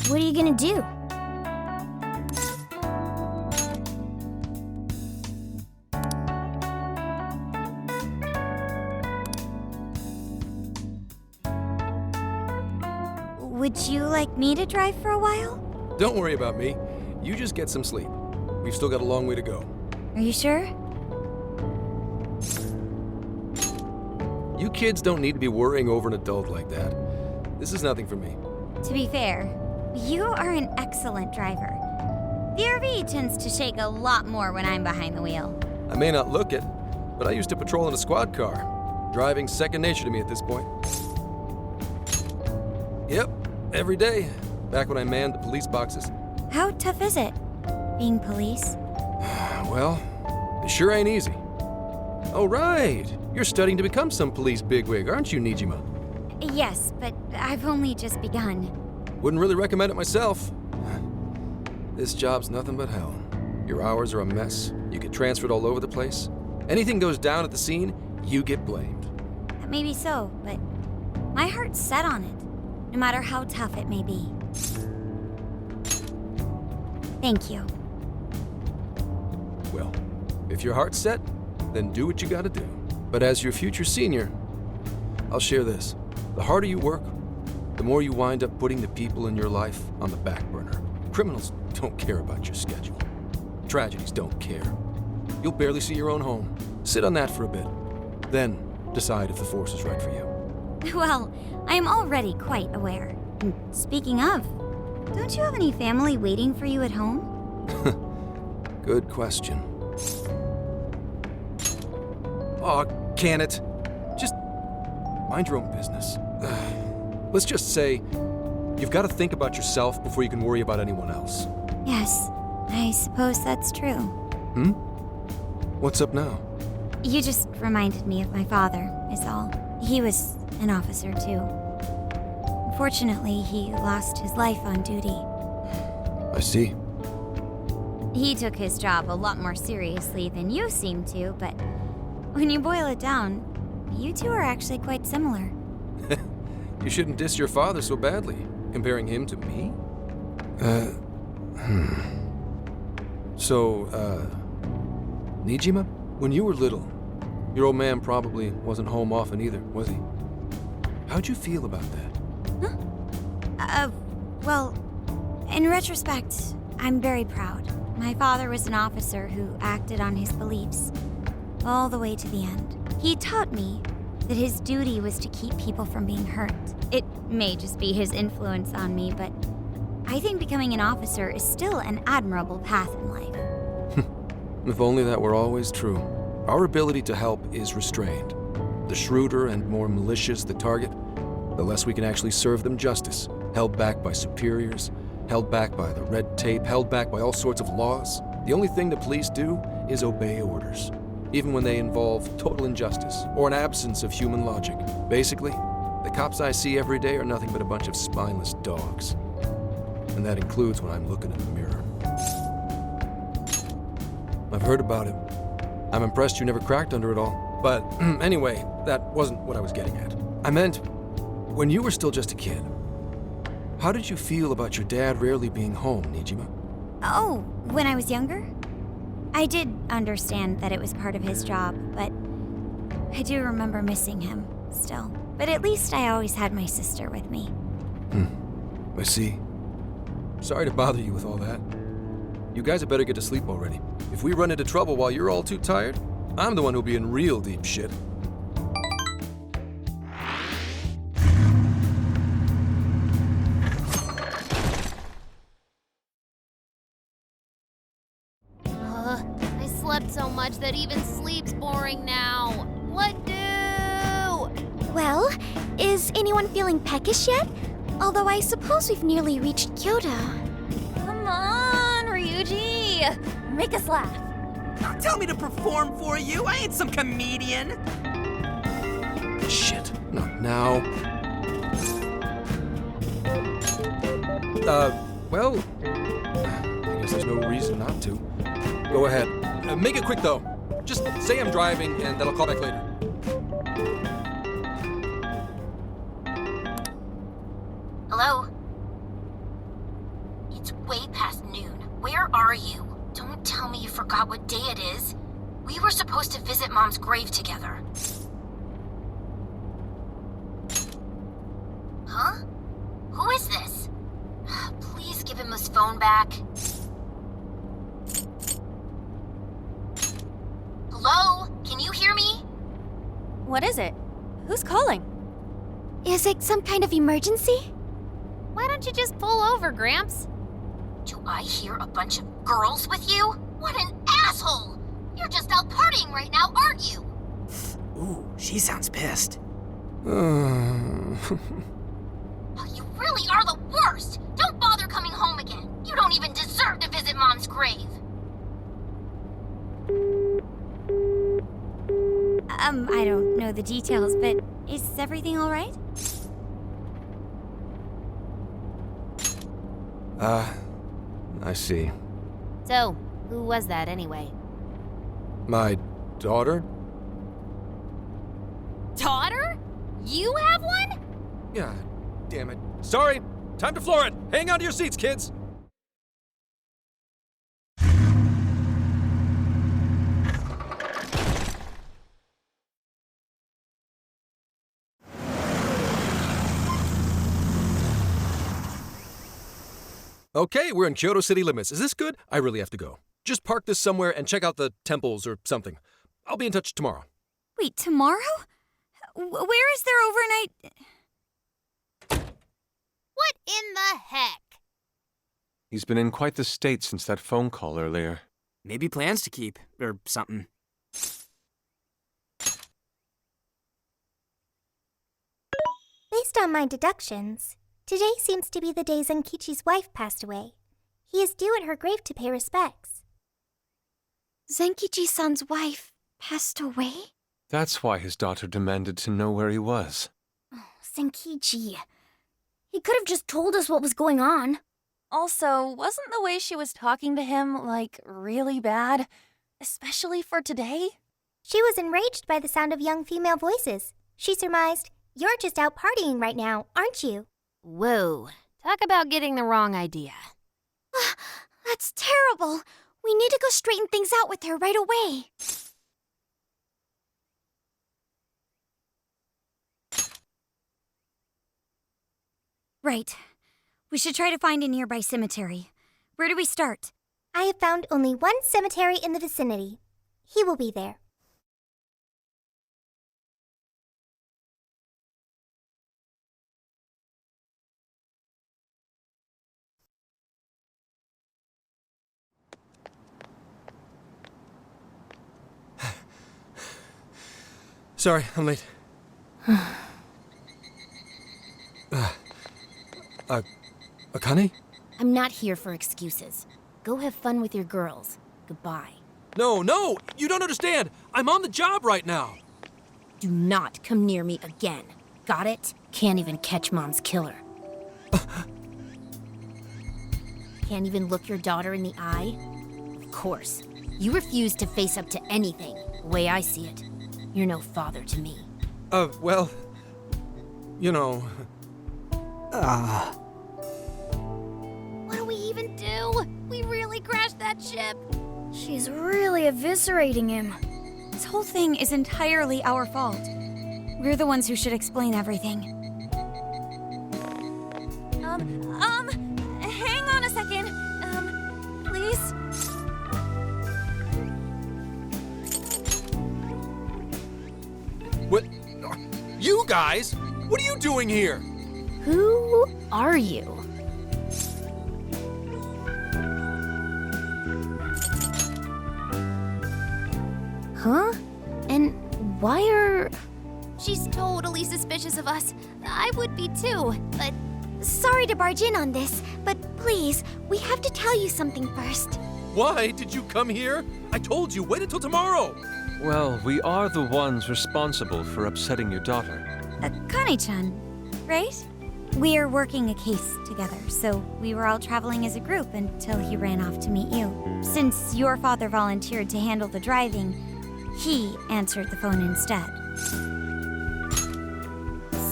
What are you gonna do? Would you like me to drive for a while? Don't worry about me. You just get some sleep. We've still got a long way to go. Are you sure? You kids don't need to be worrying over an adult like that. This is nothing for me. To be fair, you are an excellent driver. The RV tends to shake a lot more when I'm behind the wheel. I may not look it, but I used to patrol in a squad car. Driving's second nature to me at this point. Yep, every day. Back when I manned the police boxes. How tough is it, being police? Well, it sure ain't easy. Oh, right. You're studying to become some police bigwig, aren't you, Nijima? Yes, but I've only just begun. Wouldn't really recommend it myself. This job's nothing but hell. Your hours are a mess. You get transferred all over the place. Anything goes down at the scene, you get blamed. Maybe so, but my heart's set on it, no matter how tough it may be. Thank you. Well, if your heart's set, then do what you gotta do. But as your future senior, I'll share this. The harder you work, the more you wind up putting the people in your life on the back burner. Criminals don't care about your schedule. Tragedies don't care. You'll barely see your own home. Sit on that for a bit. Then decide if the force is right for you. Well, I am already quite aware. And speaking of, don't you have any family waiting for you at home? Good question. Aw, can it? Just mind your own business. Let's just say you've got to think about yourself before you can worry about anyone else. Yes, I suppose that's true. What's up now? You just reminded me of my father, is all. He was an officer, too. Unfortunately, he lost his life on duty. I see. He took his job a lot more seriously than you seem to, but when you boil it down, you two are actually quite similar. You shouldn't diss your father so badly, comparing him to me. So, Nijima, when you were little, your old man probably wasn't home often either, was he? How'd you feel about that? Well, in retrospect, I'm very proud. My father was an officer who acted on his beliefs all the way to the end. He taught me that his duty was to keep people from being hurt. It may just be his influence on me, but I think becoming an officer is still an admirable path in life. If only that were always true. Our ability to help is restrained. The shrewder and more malicious the target, the less we can actually serve them justice. Held back by superiors, held back by the red tape, held back by all sorts of laws. The only thing the police do is obey orders, even when they involve total injustice or an absence of human logic. Basically, the cops I see every day are nothing but a bunch of spineless dogs. And that includes when I'm looking in the mirror. I've heard about him. I'm impressed you never cracked under it all. But anyway, that wasn't what I was getting at. I meant, when you were still just a kid, how did you feel about your dad rarely being home, Nijima? Oh, when I was younger? I did understand that it was part of his job, but I do remember missing him still. But at least I always had my sister with me. I see. Sorry to bother you with all that. You guys had better get to sleep already. If we run into trouble while you're all too tired, I'm the one who'll be in real deep shit. I slept so much that even sleep's boring now. What do? Well, is anyone feeling peckish yet? Although I suppose we've nearly reached Kyoto. Come on, Ryuji! Make us laugh. Don't tell me to perform for you. I ain't some comedian. Shit, not now. Well, I guess there's no reason not to. Go ahead. Make it quick, though. Just say I'm driving, and then I'll call back later. Hello? It's way past noon. Where are you? Don't tell me you forgot what day it is. We were supposed to visit Mom's grave together. Huh? Who is this? Please give him his phone back. Hello? Can you hear me? What is it? Who's calling? Is it some kind of emergency? Why don't you just pull over, Gramps? Do I hear a bunch of girls with you? What an asshole! You're just out partying right now, aren't you? Ooh, she sounds pissed. You really are the worst! Don't bother coming home again. You don't even deserve to visit Mom's grave. I don't know the details, but is everything all right? I see. So, who was that anyway? My daughter? Daughter? You have one? Yeah, damn it. Sorry, time to floor it. Hang on to your seats, kids. Okay, we're in Kyoto city limits. Is this good? I really have to go. Just park this somewhere and check out the temples or something. I'll be in touch tomorrow. Wait, tomorrow? Where is their overnight? What in the heck? He's been in quite the state since that phone call earlier. Maybe plans to keep, or something. Based on my deductions, today seems to be the day Zenkichi's wife passed away. He is due at her grave to pay respects. Zenkichi-san's wife passed away? That's why his daughter demanded to know where he was. Zenkichi. He could have just told us what was going on. Also, wasn't the way she was talking to him, like, really bad? Especially for today? She was enraged by the sound of young female voices. She surmised, "You're just out partying right now, aren't you?" Whoa. Talk about getting the wrong idea. That's terrible. We need to go straighten things out with her right away. Right. We should try to find a nearby cemetery. Where do we start? I have found only one cemetery in the vicinity. He will be there. Sorry, I'm late. Akane? I'm not here for excuses. Go have fun with your girls. Goodbye. No, you don't understand. I'm on the job right now. Do not come near me again. Got it? Can't even catch Mom's killer. Can't even look your daughter in the eye? Of course. You refuse to face up to anything, the way I see it. You're no father to me. Well, you know. What do we even do? We really crashed that ship. She's really eviscerating him. This whole thing is entirely our fault. We're the ones who should explain everything. Hang on a second. Please? What? You guys? What are you doing here? Who are you? Huh? And why are... She's totally suspicious of us. I would be too, but... Sorry to barge in on this, but please, we have to tell you something first. Why did you come here? I told you, wait until tomorrow. Well, we are the ones responsible for upsetting your daughter. Akane-chan, right? We're working a case together, so we were all traveling as a group until he ran off to meet you. Since your father volunteered to handle the driving, he answered the phone instead.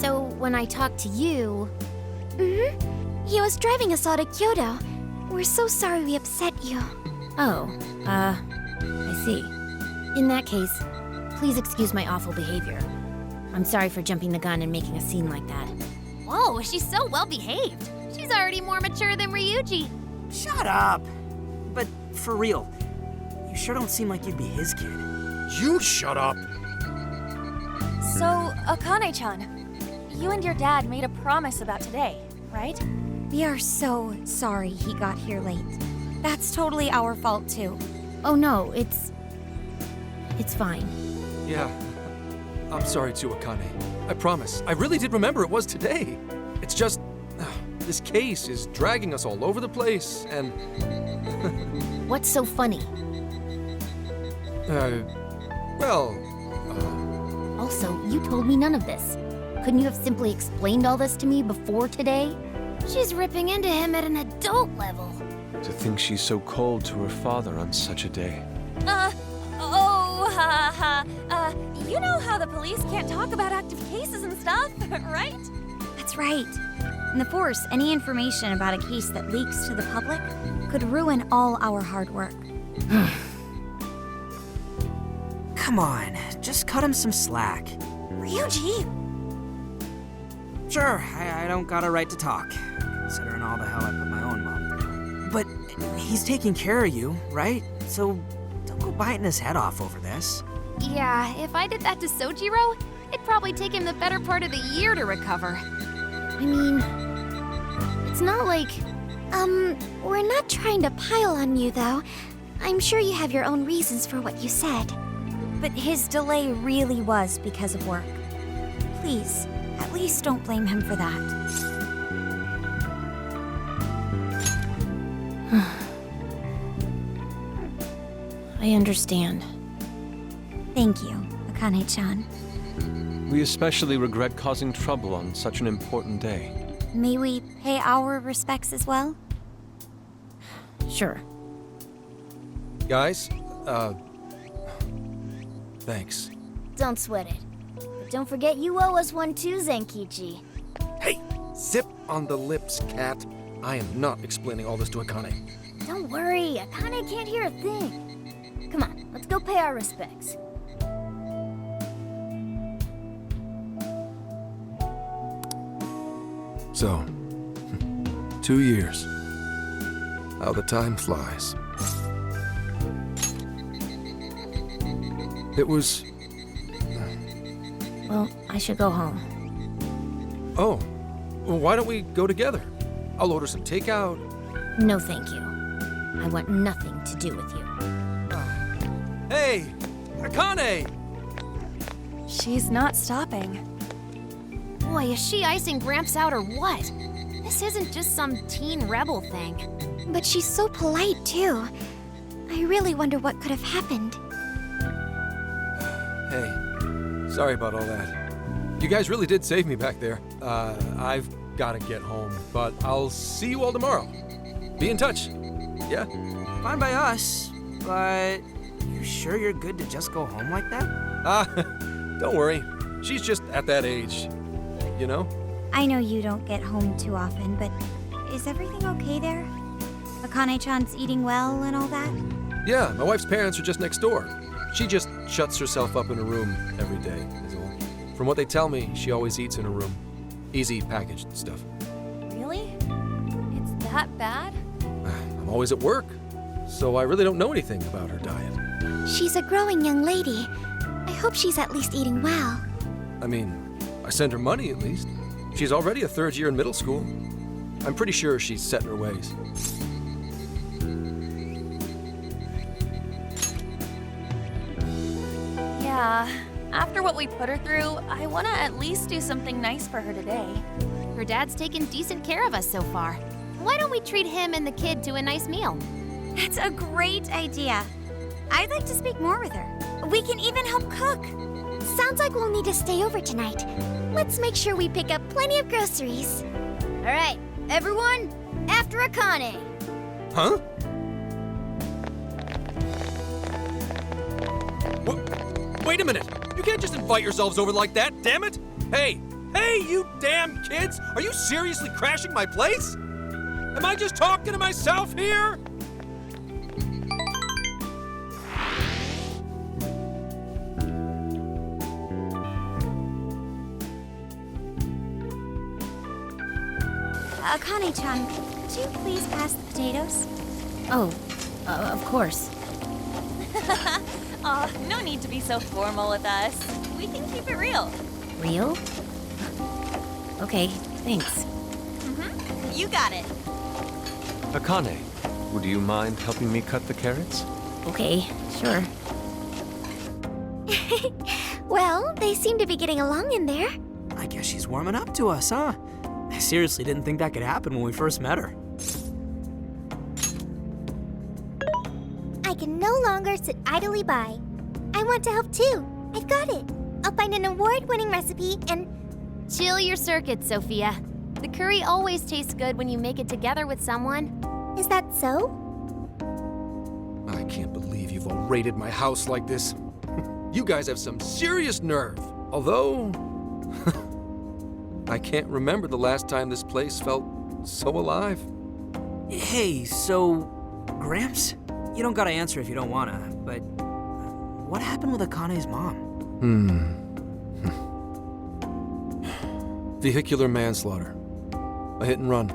So when I talked to you... He was driving us all to Kyoto. We're so sorry we upset you. Oh, I see. In that case, please excuse my awful behavior. I'm sorry for jumping the gun and making a scene like that. Whoa, she's so well behaved. She's already more mature than Ryuji. Shut up. But for real, you sure don't seem like you'd be his kid. You shut up! So, Akane-chan, you and your dad made a promise about today, right? We are so sorry he got here late. That's totally our fault, too. Oh no, it's fine. Yeah, I'm sorry too, Akane. I promise. I really did remember it was today. It's just, this case is dragging us all over the place, and... What's so funny? Also, you told me none of this. Couldn't you have simply explained all this to me before today? She's ripping into him at an adult level. To think she's so cold to her father on such a day. You know how the police can't talk about active cases and stuff, right? That's right. In the Force, any information about a case that leaks to the public could ruin all our hard work. Come on, just cut him some slack. Ryuji! Sure, I don't got a right to talk, considering all the hell I put my own mom through. But he's taking care of you, right? So don't go biting his head off over this. Yeah, if I did that to Sojiro, it'd probably take him the better part of the year to recover. I mean, it's not like... We're not trying to pile on you, though. I'm sure you have your own reasons for what you said. But his delay really was because of work. Please, at least don't blame him for that. I understand. Thank you, Akane-chan. We especially regret causing trouble on such an important day. May we pay our respects as well? Sure. Guys, thanks. Don't sweat it. But don't forget you owe us one too, Zenkichi. Hey, zip on the lips, cat. I am not explaining all this to Akane. Don't worry, Akane can't hear a thing. Come on, let's go pay our respects. So, 2 years. How the time flies. It was... Well, I should go home. Oh, well, why don't we go together? I'll order some takeout. No, thank you. I want nothing to do with you. Hey, Akane! She's not stopping. Boy, is she icing Gramps out or what? This isn't just some teen rebel thing. But she's so polite, too. I really wonder what could have happened. Hey, sorry about all that. You guys really did save me back there. I've got to get home, but I'll see you all tomorrow. Be in touch. Yeah? Fine by us, but you sure you're good to just go home like that? Don't worry. She's just at that age, you know? I know you don't get home too often, but is everything okay there? Akane-chan's eating well and all that? Yeah, my wife's parents are just next door. She just shuts herself up in a room every day, is all. From what they tell me, she always eats in her room. Easy packaged stuff. Really? It's that bad? I'm always at work, so I really don't know anything about her diet. She's a growing young lady. I hope she's at least eating well. I mean, I send her money at least. She's already a third year in middle school. I'm pretty sure she's set in her ways. Yeah. After what we put her through, I want to at least do something nice for her today. Her dad's taken decent care of us so far. Why don't we treat him and the kid to a nice meal? That's a great idea. I'd like to speak more with her. We can even help cook. Sounds like we'll need to stay over tonight. Let's make sure we pick up plenty of groceries. All right, everyone, after Akane. Huh? Wait a minute! You can't just invite yourselves over like that, damn it! Hey, you damn kids! Are you seriously crashing my place? Am I just talking to myself here? Akane-chan, could you please pass the potatoes? Oh, of course. Aw, no need to be so formal with us. We can keep it real. Real? Okay, thanks. You got it. Akane, would you mind helping me cut the carrots? Okay, sure. Well, they seem to be getting along in there. I guess she's warming up to us, huh? I seriously didn't think that could happen when we first met her. I can no longer sit idly by. I want to help too. I've got it. I'll find an award-winning recipe and... Chill your circuit, Sophia. The curry always tastes good when you make it together with someone. Is that so? I can't believe you've all raided my house like this. You guys have some serious nerve. Although, I can't remember the last time this place felt so alive. Hey, so, Gramps? You don't gotta answer if you don't wanna, but what happened with Akane's mom? Vehicular manslaughter. A hit and run.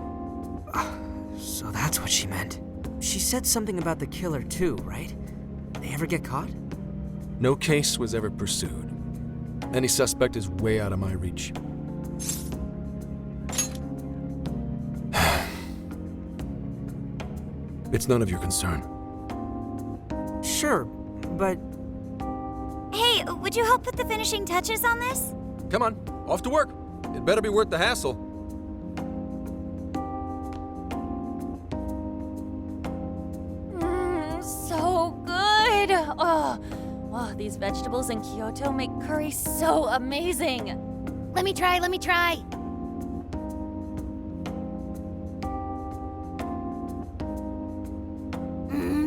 So that's what she meant. She said something about the killer too, right? They ever get caught? No case was ever pursued. Any suspect is way out of my reach. It's none of your concern. Sure, but Hey, would you help put the finishing touches on this? Come on, off to work. It better be worth the hassle. So good. Oh, these vegetables in Kyoto make curry so amazing. Let me try.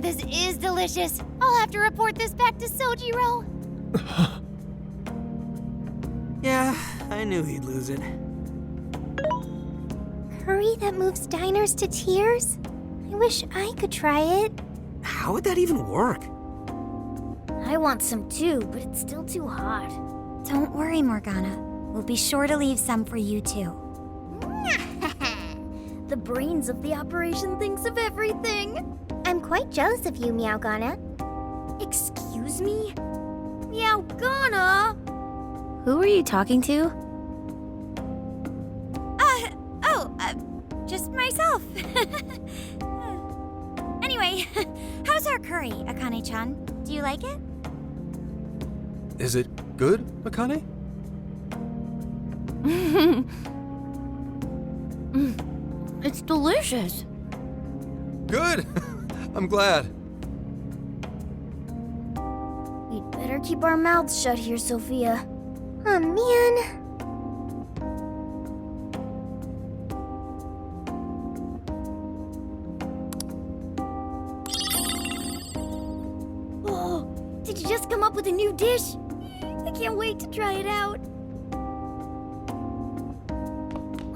This is delicious. I'll have to report this back to Sojiro. yeah, I knew he'd lose it. Curry that moves diners to tears? I wish I could try it. How would that even work? I want some too, but it's still too hot. Don't worry, Morgana. We'll be sure to leave some for you too. The brains of the operation thinks of everything. I'm quite jealous of you, Meowgana. Excuse me? Meowgana? Who are you talking to? Just myself. Anyway, how's our curry, Akane-chan? Do you like it? Is it good, Akane? It's delicious. Good! I'm glad. We'd better keep our mouths shut here, Sophia. Oh, man. Oh, did you just come up with a new dish? I can't wait to try it out.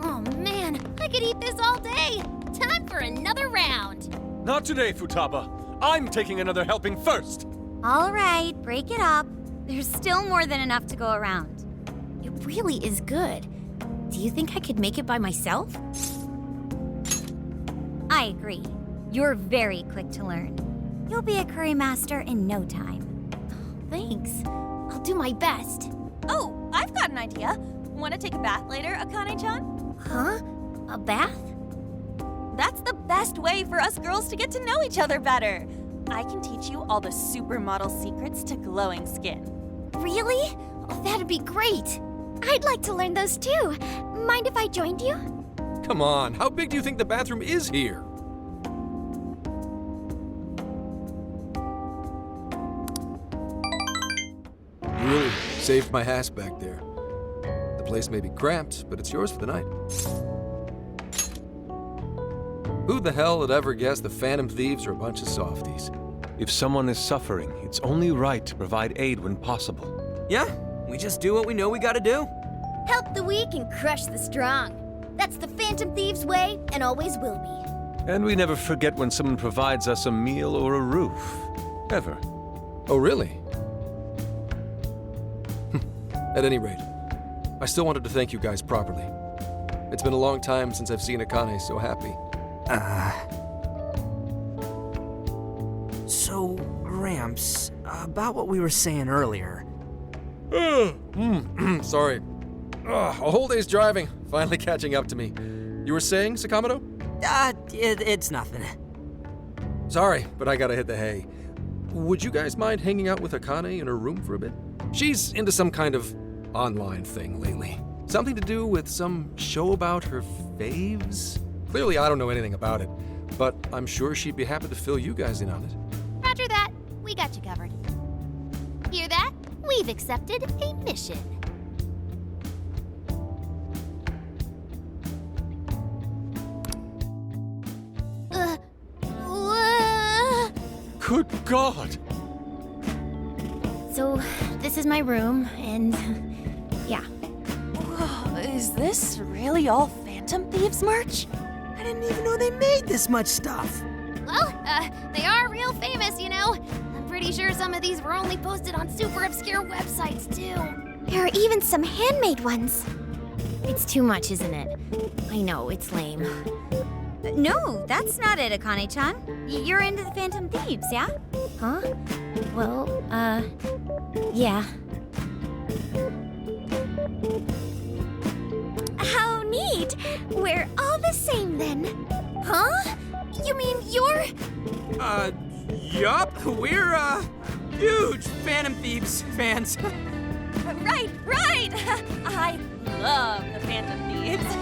Oh man, I could eat this all day. Time for another round. Not today, Futaba. I'm taking another helping first. All right, break it up. There's still more than enough to go around. It really is good. Do you think I could make it by myself? I agree. You're very quick to learn. You'll be a curry master in no time. Thanks. I'll do my best. Oh, I've got an idea. Want to take a bath later, Akane-chan? Huh? A bath? That's the best way for us girls to get to know each other better. I can teach you all the supermodel secrets to glowing skin. Really? Oh, that'd be great. I'd like to learn those too. Mind if I joined you? Come on, how big do you think the bathroom is here? You really saved my ass back there. The place may be cramped, but it's yours for the night. Who the hell would ever guess the Phantom Thieves are a bunch of softies? If someone is suffering, it's only right to provide aid when possible. Yeah, we just do what we know we gotta do. Help the weak and crush the strong. That's the Phantom Thieves way and always will be. And we never forget when someone provides us a meal or a roof. Ever. Oh, really? At any rate, I still wanted to thank you guys properly. It's been a long time since I've seen Akane so happy. So, Gramps, about what we were saying earlier. Sorry. A whole day's driving, finally catching up to me. You were saying, Sakamoto? It's nothing. Sorry, but I gotta hit the hay. Would you guys mind hanging out with Akane in her room for a bit? She's into some kind of online thing lately. Something to do with some show about her faves? Clearly, I don't know anything about it, but I'm sure she'd be happy to fill you guys in on it. Roger that. We got you covered. Hear that? We've accepted a mission. Good God! So, this is my room, and yeah. Whoa, is this really all Phantom Thieves merch? I didn't even know they made this much stuff. Well, they are real famous, you know. I'm pretty sure some of these were only posted on super obscure websites, too. There are even some handmade ones. It's too much, isn't it? I know, it's lame. No, that's not it, Akane-chan. You're into the Phantom Thieves, yeah? Huh? Well, yeah. How neat! We're all the same then. Huh? You mean you're... Yup, we're, huge Phantom Thieves fans. Right! I love the Phantom Thieves.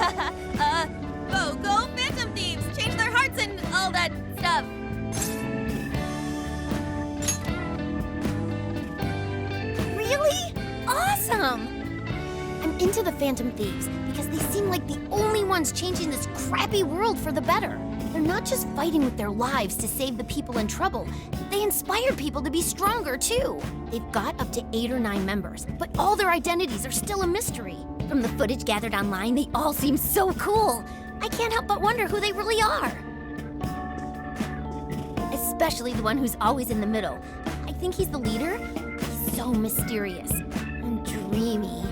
Go Phantom Thieves! Change their hearts and all that stuff. Really? Awesome! I'm into the Phantom Thieves because they seem like the only ones changing this crappy world for the better. They're not just fighting with their lives to save the people in trouble. They inspire people to be stronger, too. They've got up to 8 or 9 members, but all their identities are still a mystery. From the footage gathered online, they all seem so cool. I can't help but wonder who they really are. Especially the one who's always in the middle. I think he's the leader. He's so mysterious and dreamy.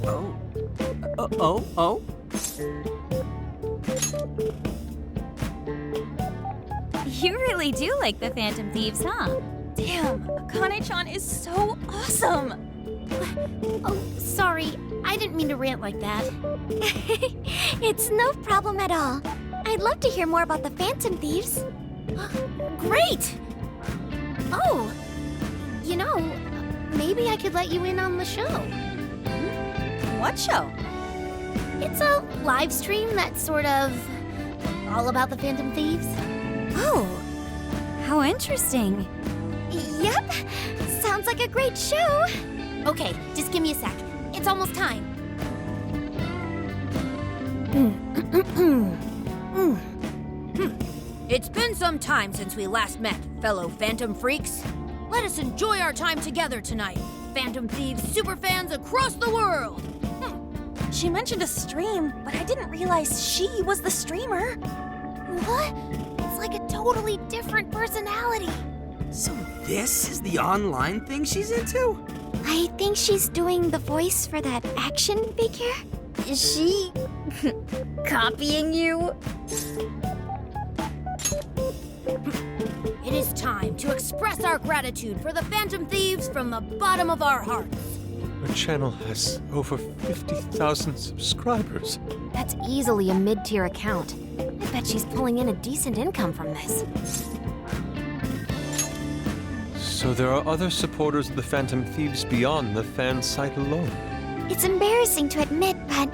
Oh? You really do like the Phantom Thieves, huh? Damn, Akane-chan is so awesome. Oh, sorry. I didn't mean to rant like that. It's no problem at all. I'd love to hear more about the Phantom Thieves. Great! Oh, you know, maybe I could let you in on the show. What show? It's a live stream that's sort of all about the Phantom Thieves. Oh, how interesting. Yep, sounds like a great show. Okay, just give me a sec. It's almost time. It's been some time since we last met, fellow Phantom Freaks. Let us enjoy our time together tonight, Phantom Thieves superfans across the world. She mentioned a stream, but I didn't realize she was the streamer. What? It's like a totally different personality. So this is the online thing she's into? I think she's doing the voice for that action figure. Is she copying you? It is time to express our gratitude for the Phantom Thieves from the bottom of our hearts. Her channel has over 50,000 subscribers. That's easily a mid-tier account. I bet she's pulling in a decent income from this. So there are other supporters of the Phantom Thieves beyond the fan site alone. It's embarrassing to admit, but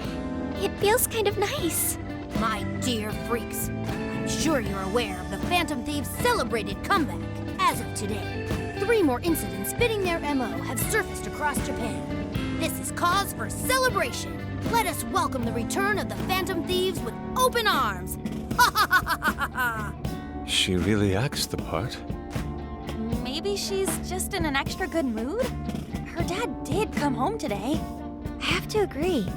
it feels kind of nice. My dear freaks, I'm sure you're aware of the Phantom Thieves' celebrated comeback. As of today, 3 more incidents fitting their MO have surfaced across Japan. This is cause for celebration. Let us welcome the return of the Phantom Thieves with open arms. Ha ha ha ha ha ha! She really acts the part. Maybe she's just in an extra good mood? Her dad did come home today. I have to agree.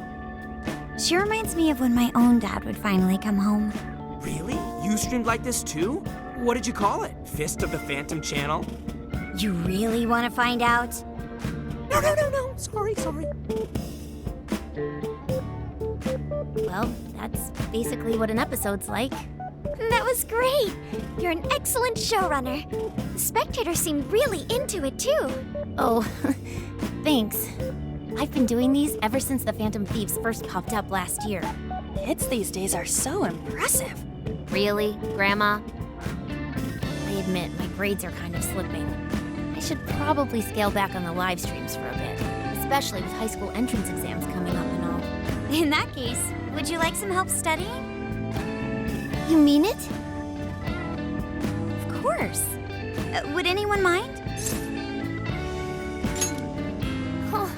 She reminds me of when my own dad would finally come home. Really? You streamed like this too? What did you call it? Fist of the Phantom Channel? You really want to find out? No. Sorry. Well, that's basically what an episode's like. That was great! You're an excellent showrunner. The spectators seemed really into it, too. Oh, thanks. I've been doing these ever since the Phantom Thieves first popped up last year. Kids these days are so impressive. Really, Grandma? I admit, my grades are kind of slipping. I should probably scale back on the live streams for a bit, especially with high school entrance exams coming up and all. In that case, would you like some help studying? You mean it? Of course. Would anyone mind? Oh,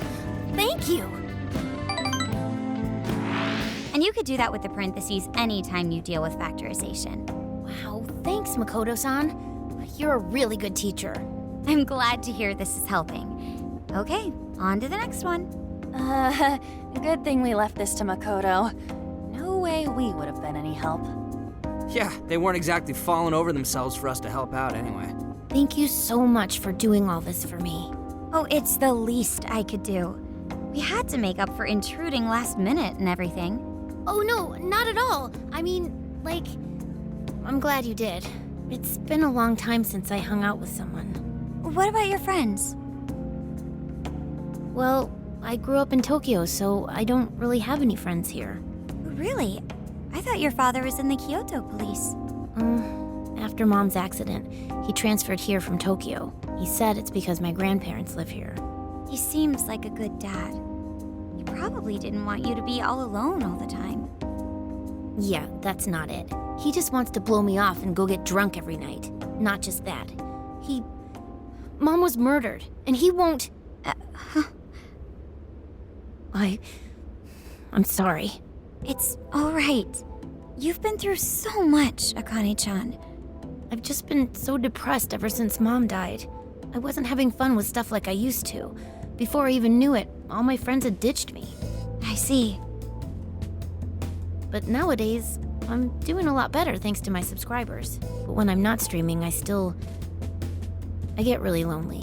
thank you. And you could do that with the parentheses anytime you deal with factorization. Wow, thanks, Makoto-san. You're a really good teacher. I'm glad to hear this is helping. Okay, on to the next one. Good thing we left this to Makoto. No way we would have been any help. Yeah, they weren't exactly falling over themselves for us to help out anyway. Thank you so much for doing all this for me. Oh, it's the least I could do. We had to make up for intruding last minute and everything. Oh no, not at all. I mean, like, I'm glad you did. It's been a long time since I hung out with someone. What about your friends? Well, I grew up in Tokyo, so I don't really have any friends here. Really? I thought your father was in the Kyoto police. After Mom's accident, he transferred here from Tokyo. He said it's because my grandparents live here. He seems like a good dad. He probably didn't want you to be all alone all the time. Yeah, that's not it. He just wants to blow me off and go get drunk every night. Not just that. Mom was murdered, and he won't... I'm sorry. It's all right. You've been through so much, Akane-chan. I've just been so depressed ever since Mom died. I wasn't having fun with stuff like I used to. Before I even knew it, all my friends had ditched me. I see. But nowadays, I'm doing a lot better thanks to my subscribers. But when I'm not streaming, I get really lonely.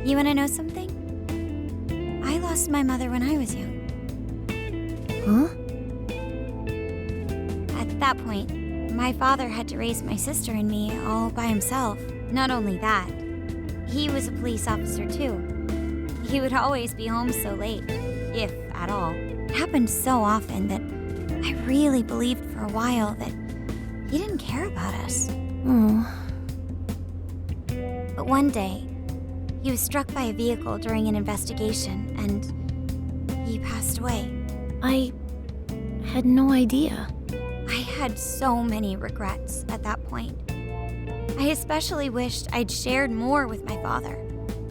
You wanna know something? I lost my mother when I was young. Huh? At that point, my father had to raise my sister and me all by himself. Not only that, he was a police officer too. He would always be home so late, if at all. It happened so often that I really believed for a while that he didn't care about us. Oh. But one day, he was struck by a vehicle during an investigation, and he passed away. I had no idea. I had so many regrets at that point. I especially wished I'd shared more with my father.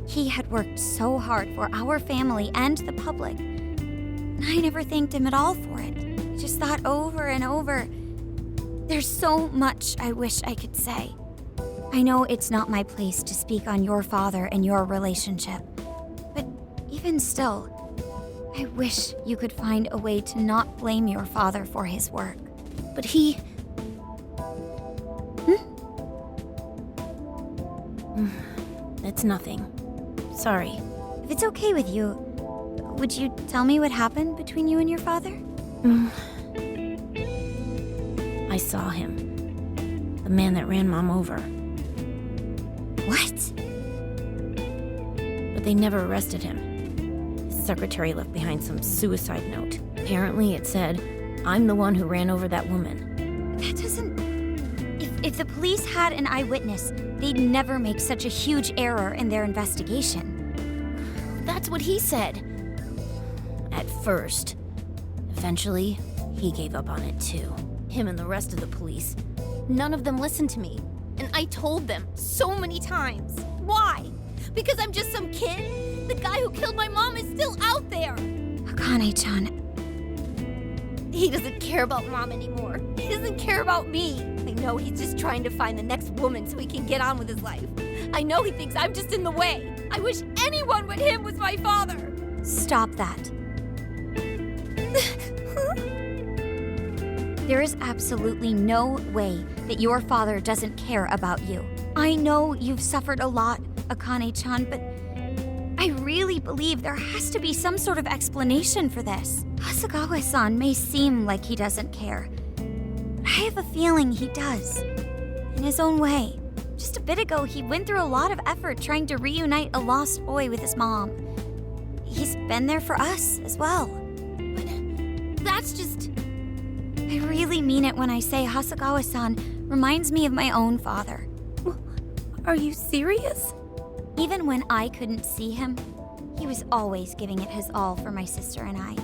He had worked so hard for our family and the public, and I never thanked him at all for it. I just thought over and over, there's so much I wish I could say. I know it's not my place to speak on your father and your relationship, but even still, I wish you could find a way to not blame your father for his work. But he... It's nothing. Sorry. If it's okay with you, would you tell me what happened between you and your father? I saw him. The man that ran Mom over. What? But they never arrested him. His secretary left behind some suicide note. Apparently it said, "I'm the one who ran over that woman." That doesn't... If the police had an eyewitness, they'd never make such a huge error in their investigation. That's what he said. At first. Eventually, he gave up on it too. Him and the rest of the police. None of them listened to me. And I told them so many times. Why? Because I'm just some kid? The guy who killed my mom is still out there! Akane-chan... He doesn't care about Mom anymore. He doesn't care about me. I know he's just trying to find the next woman so he can get on with his life. I know he thinks I'm just in the way. I wish anyone but him was my father. Stop that. There is absolutely no way that your father doesn't care about you. I know you've suffered a lot, Akane-chan, but I really believe there has to be some sort of explanation for this. Hasegawa-san may seem like he doesn't care, but I have a feeling he does. In his own way. Just a bit ago, he went through a lot of effort trying to reunite a lost boy with his mom. He's been there for us as well. But that's just... I really mean it when I say Hasegawa-san reminds me of my own father. Are you serious? Even when I couldn't see him, he was always giving it his all for my sister and I.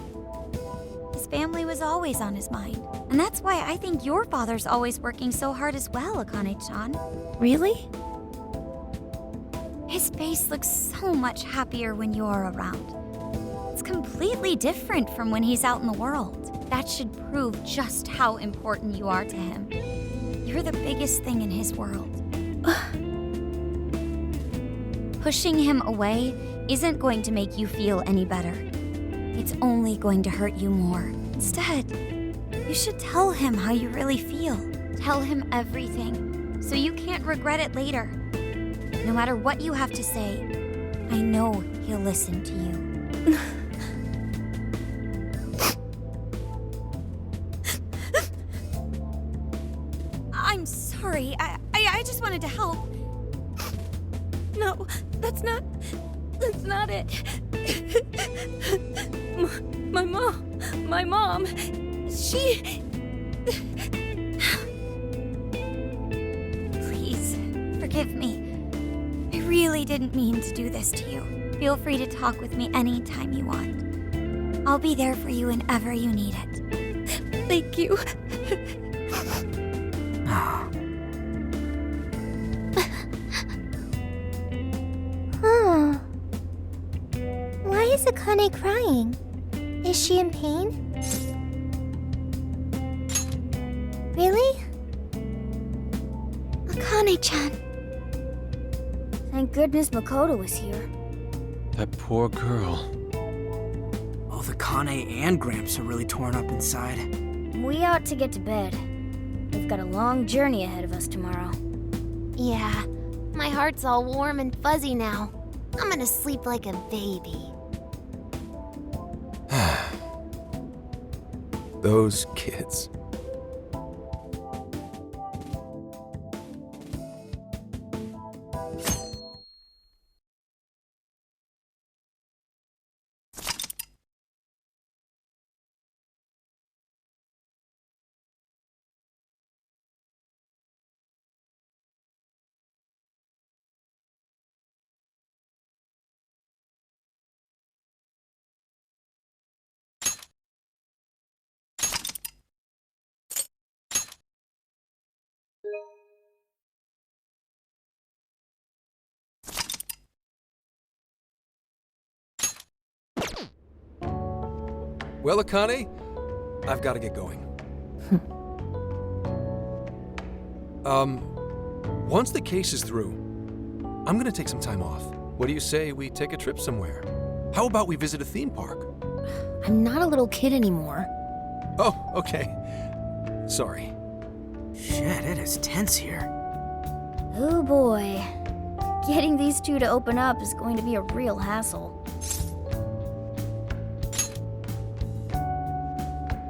His family was always on his mind. And that's why I think your father's always working so hard as well, Akane-chan. Really? His face looks so much happier when you're around. It's completely different from when he's out in the world. That should prove just how important you are to him. You're the biggest thing in his world. Pushing him away isn't going to make you feel any better. It's only going to hurt you more. Instead, you should tell him how you really feel. Tell him everything, so you can't regret it later. No matter what you have to say, I know he'll listen to you. I'm sorry. I just wanted to help. No, that's not it. My mom, she... Please, forgive me. I really didn't mean to do this to you. Feel free to talk with me anytime you want. I'll be there for you whenever you need it. Thank you. Huh. Why is Akane crying? Is she in pain? Really? Akane-chan. Thank goodness Makoto was here. That poor girl. Oh, the Kane and Gramps are really torn up inside. We ought to get to bed. We've got a long journey ahead of us tomorrow. Yeah, my heart's all warm and fuzzy now. I'm gonna sleep like a baby. Those kids. Well, Akane, I've got to get going. Once the case is through, I'm gonna take some time off. What do you say we take a trip somewhere? How about we visit a theme park? I'm not a little kid anymore. Oh, okay. Sorry. Shit, it is tense here. Oh boy. Getting these two to open up is going to be a real hassle.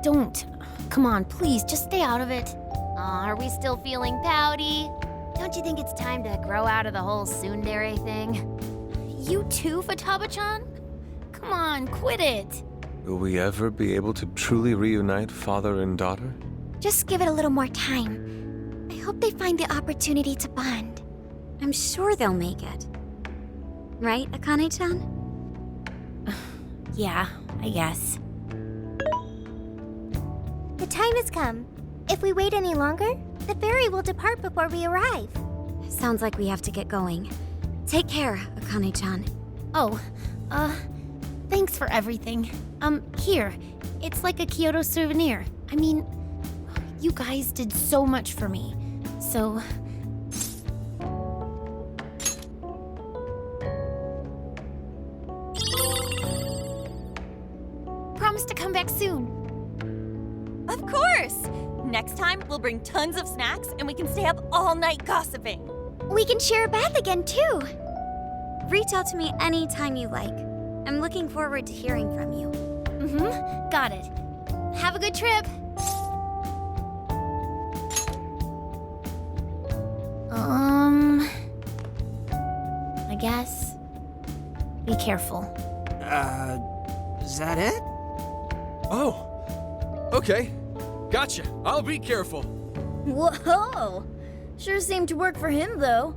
Don't. Come on, please, just stay out of it. Aw, are we still feeling pouty? Don't you think it's time to grow out of the whole tsundere thing? You too, Futaba-chan? Come on, quit it. Will we ever be able to truly reunite father and daughter? Just give it a little more time. I hope they find the opportunity to bond. I'm sure they'll make it. Right, Akane-chan? Yeah, I guess. The time has come. If we wait any longer, the ferry will depart before we arrive. Sounds like we have to get going. Take care, Akane-chan. Oh, thanks for everything. Here. It's like a Kyoto souvenir. I mean, you guys did so much for me. So... Promise to come back soon. Of course! Next time, we'll bring tons of snacks and we can stay up all night gossiping. We can share a bath again, too. Reach out to me anytime you like. I'm looking forward to hearing from you. Got it. Have a good trip. I guess. Be careful. Is that it? Oh, okay. Gotcha. I'll be careful. Whoa! Sure seemed to work for him, though.